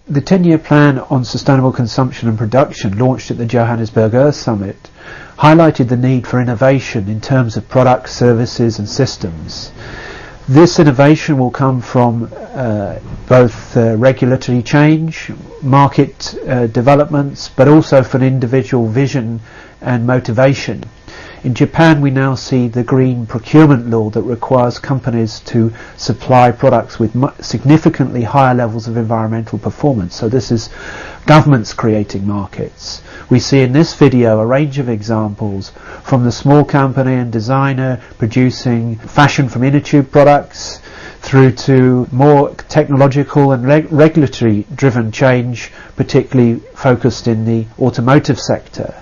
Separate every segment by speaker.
Speaker 1: The 10-year plan on sustainable consumption and production, launched at the Johannesburg Earth Summit, highlighted the need for innovation in terms of products, services and systems. This innovation will come from both regulatory change, market developments, but also from individual vision and motivation. In Japan, we now see the green procurement law that requires companies to supply products with significantly higher levels of environmental performance. So this is governments creating markets. We see in this video a range of examples, from the small company and designer producing fashion from inner tube products, through to more technological and regulatory driven change, particularly focused in the automotive sector.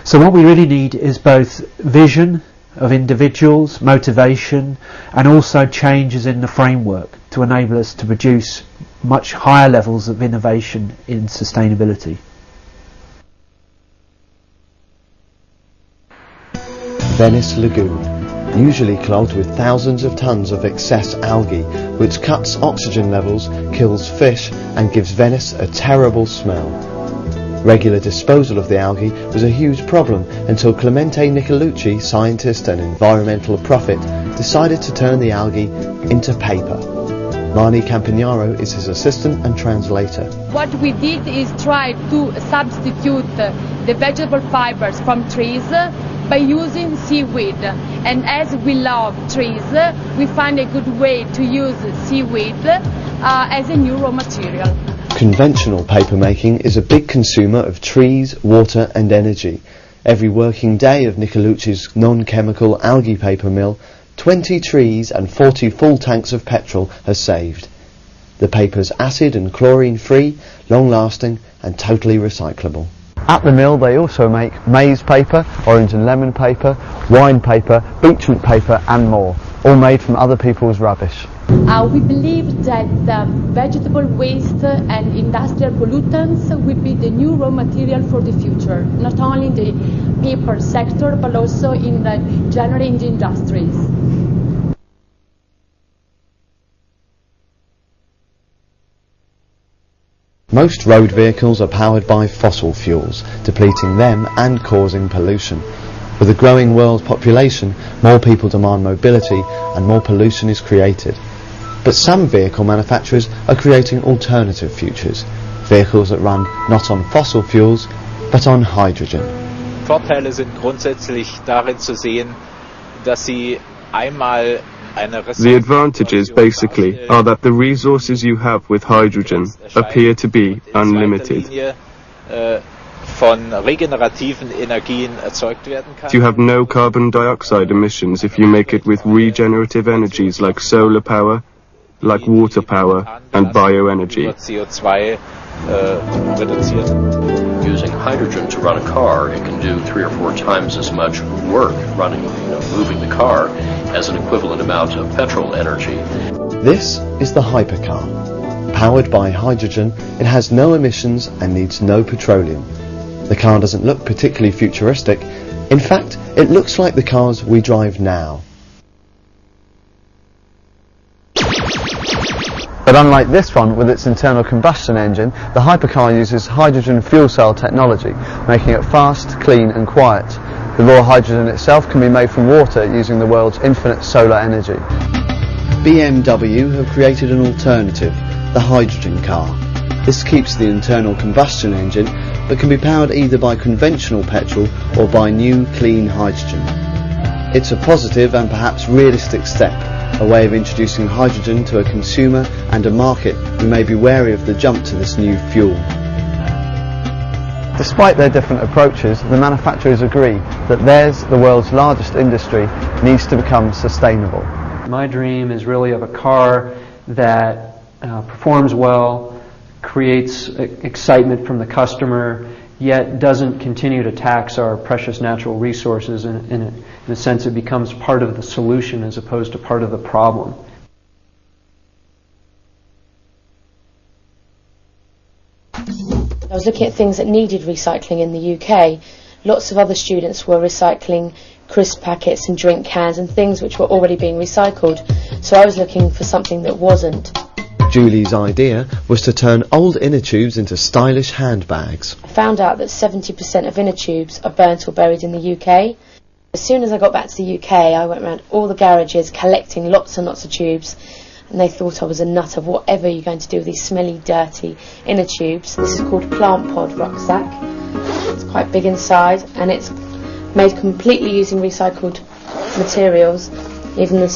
Speaker 1: So what we really need is both vision of individuals, motivation, and also changes in the framework to enable us to produce much higher levels of innovation in sustainability.
Speaker 2: Venice Lagoon, usually clogged with thousands of tons of excess algae, which cuts oxygen levels, kills fish, and gives Venice a terrible smell. Regular disposal of the algae was a huge problem until Clemente Nicolucci, scientist and environmental prophet, decided to turn the algae into paper. Marnie Campagnaro is his assistant and translator.
Speaker 3: What we did is try to substitute the vegetable fibers from trees by using seaweed. And as we love trees, we find a good way to use seaweed as a new raw material.
Speaker 2: Conventional paper making is a big consumer of trees, water and energy. Every working day of Nicolucci's non-chemical algae paper mill, 20 trees and 40 full tanks of petrol are saved. The paper's acid and chlorine free, long-lasting and totally recyclable. At the mill they also make maize paper, orange and lemon paper, wine paper, beetroot paper and more, all made from other people's rubbish.
Speaker 3: We believe that vegetable waste and industrial pollutants will be the new raw material for the future, not only in the paper sector but also in the general in the industries.
Speaker 2: Most road vehicles are powered by fossil fuels, depleting them and causing pollution. With a growing world population, more people demand mobility and more pollution is created. But some vehicle manufacturers are creating alternative futures, vehicles that run not on fossil fuels, but on hydrogen.
Speaker 4: Vorteile sind grundsätzlich darin zu sehen, dass sie einmal
Speaker 5: The advantages basically are that the resources you have with hydrogen appear to be unlimited.
Speaker 4: Von regenerativen Energien erzeugt werden kann.
Speaker 5: You have no carbon dioxide emissions if you make it with regenerative energies like solar power, like water power and bioenergy.
Speaker 4: CO2 reduziert.
Speaker 6: Using hydrogen to run a car, it can do 3 or 4 times as much work running, moving the car as an equivalent amount of petrol energy.
Speaker 2: This is the hypercar. Powered by hydrogen, it has no emissions and needs no petroleum. The car doesn't look particularly futuristic. In fact, it looks like the cars we drive now. But unlike this one with its internal combustion engine, the hypercar uses hydrogen fuel cell technology, making it fast, clean and quiet. The raw hydrogen itself can be made from water using the world's infinite solar energy. BMW have created an alternative, the hydrogen car. This keeps the internal combustion engine, but can be powered either by conventional petrol or by new clean hydrogen. It's a positive and perhaps realistic step, a way of introducing hydrogen to a consumer and a market who may be wary of the jump to this new fuel. Despite their different approaches, the manufacturers agree that theirs, the world's largest industry, needs to become sustainable.
Speaker 7: My dream is really of a car that performs well, creates excitement from the customer, yet doesn't continue to tax our precious natural resources. In a sense, it becomes part of the solution as opposed to part of the problem.
Speaker 8: I was looking at things that needed recycling in the UK. Lots of other students were recycling crisp packets and drink cans and things which were already being recycled. So I was looking for something that wasn't.
Speaker 2: Julie's idea was to turn old inner tubes into stylish handbags.
Speaker 8: I found out that 70% of inner tubes are burnt or buried in the UK. As soon as I got back to the UK, I went around all the garages collecting lots and lots of tubes, and they thought I was a nutter. Whatever are you going to do with these smelly, dirty inner tubes? This is called a plant pod rucksack. It's quite big inside, and it's made completely using recycled materials. Even the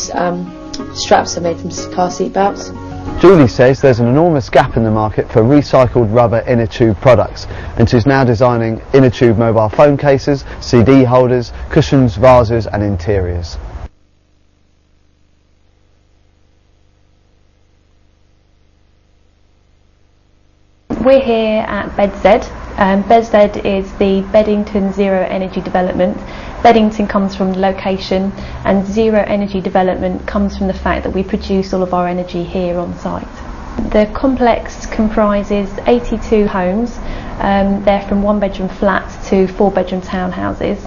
Speaker 8: straps are made from car seat belts.
Speaker 2: Julie says there's an enormous gap in the market for recycled rubber inner tube products, and she's now designing inner tube mobile phone cases, CD holders, cushions, vases and interiors.
Speaker 9: We're here at Bedstead. Bedstead is the Beddington Zero Energy Development. Beddington comes from the location, and Zero Energy Development comes from the fact that we produce all of our energy here on site. The complex comprises 82 homes. They're from 1-bedroom flats to 4-bedroom townhouses.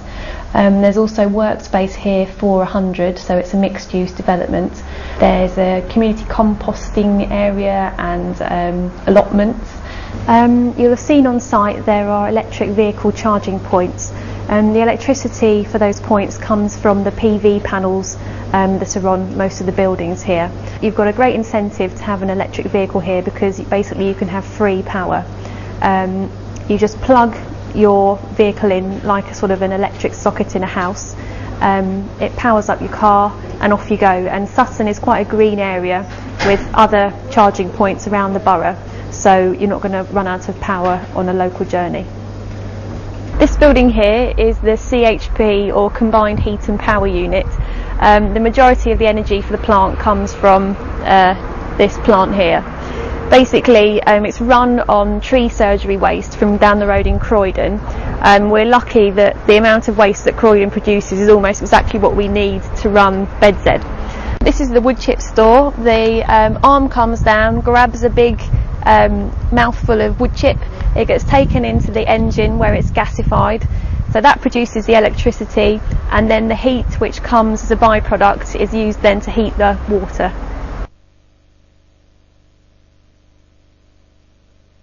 Speaker 9: There's also workspace here for 100, so it's a mixed-use development. There's a community composting area and allotments. You'll have seen on site there are electric vehicle charging points. The electricity for those points comes from the PV panels that are on most of the buildings here. You've got a great incentive to have an electric vehicle here because basically you can have free power. You just plug your vehicle in like a sort of an electric socket in a house. It powers up your car and off you go. And Sutton is quite a green area with other charging points around the borough, so you're not going to run out of power on a local journey. This building here is the CHP, or Combined Heat and Power Unit. The majority of the energy for the plant comes from this plant here. Basically, it's run on tree surgery waste from down the road in Croydon. We're lucky that the amount of waste that Croydon produces is almost exactly what we need to run Bedstead. This is the wood chip store. The arm comes down, grabs a big mouthful of wood chip. It gets taken into the engine where it's gasified, so that produces the electricity, and then the heat which comes as a byproduct is used then to heat the water.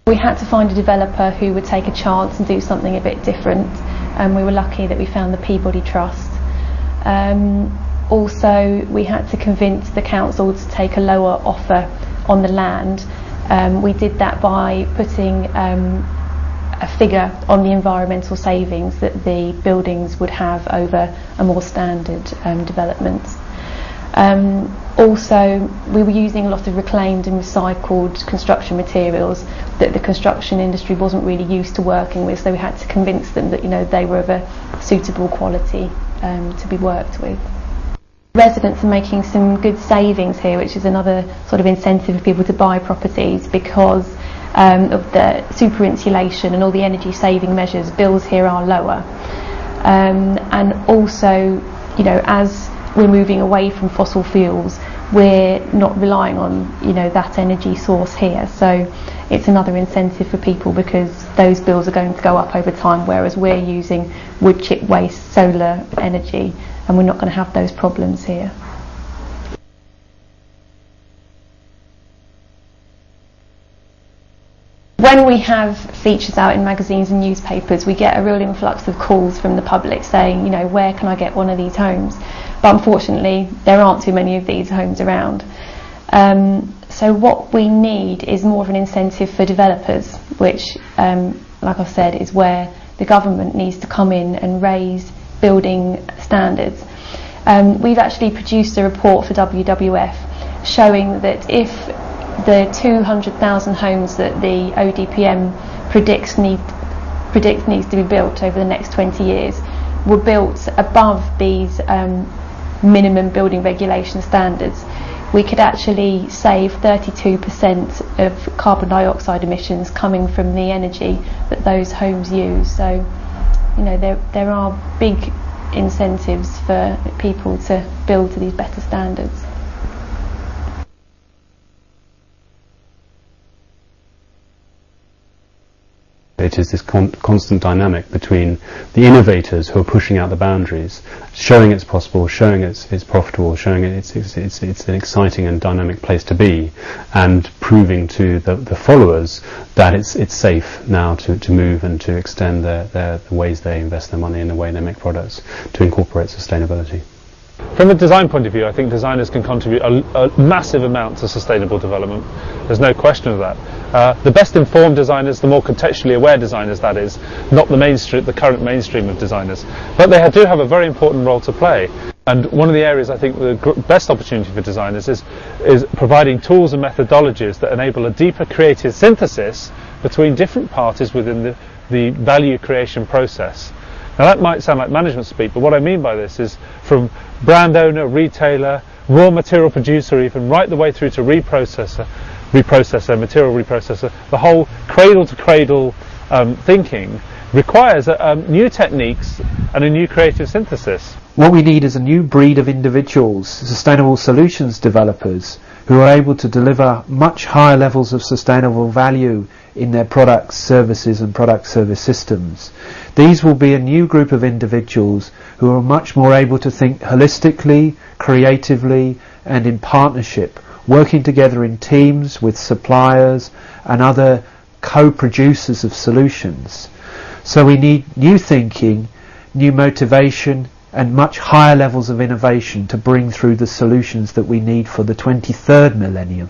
Speaker 9: We had to find a developer who would take a chance and do something a bit different, and we were lucky that we found the Peabody Trust. Also, we had to convince the council to take a lower offer on the land. We did that by putting a figure on the environmental savings that the buildings would have over a more standard development. Also, we were using a lot of reclaimed and recycled construction materials that the construction industry wasn't really used to working with, so we had to convince them that, you know, they were of a suitable quality to be worked with. Residents are making some good savings here, which is another sort of incentive for people to buy properties because of the super insulation and all the energy saving measures. Bills here are lower, and also, you know, as we're moving away from fossil fuels, we're not relying on, you know, that energy source here, so it's another incentive for people because those bills are going to go up over time, whereas we're using wood chip waste, solar energy, and we're not going to have those problems here. When we have features out in magazines and newspapers, we get a real influx of calls from the public saying, you know, where can I get one of these homes? But unfortunately, there aren't too many of these homes around. So what we need is more of an incentive for developers, which, like I've said, is where the government needs to come in and raise building standards. We've actually produced a report for WWF showing that if the 200,000 homes that the ODPM predicts needs to be built over the next 20 years were built above these minimum building regulation standards, we could actually save 32% of carbon dioxide emissions coming from the energy that those homes use. So, you know, there are big incentives for people to build to these better standards.
Speaker 10: it is this constant dynamic between the innovators who are pushing out the boundaries, showing it's possible, showing it's profitable, showing it's an exciting and dynamic place to be, and proving to the followers that it's safe now to move and to extend the ways they invest their money and the way they make products to incorporate sustainability.
Speaker 11: From a design point of view, I think designers can contribute a massive amount to sustainable development. There's no question of that. The best informed designers, the more contextually aware designers, that is, not the current mainstream of designers. But they do have a very important role to play. And one of the areas I think the best opportunity for designers is providing tools and methodologies that enable a deeper creative synthesis between different parties within the value creation process. Now that might sound like management speak, but what I mean by this is from brand owner, retailer, raw material producer, even right the way through to reprocessor, material reprocessor, the whole cradle to cradle thinking requires new techniques and a new creative synthesis.
Speaker 1: What we need is a new breed of individuals, sustainable solutions developers, who are able to deliver much higher levels of sustainable value in their products, services and product service systems. These will be a new group of individuals who are much more able to think holistically, creatively and in partnership, working together in teams with suppliers and other co-producers of solutions. So we need new thinking, new motivation and much higher levels of innovation to bring through the solutions that we need for the 23rd millennium.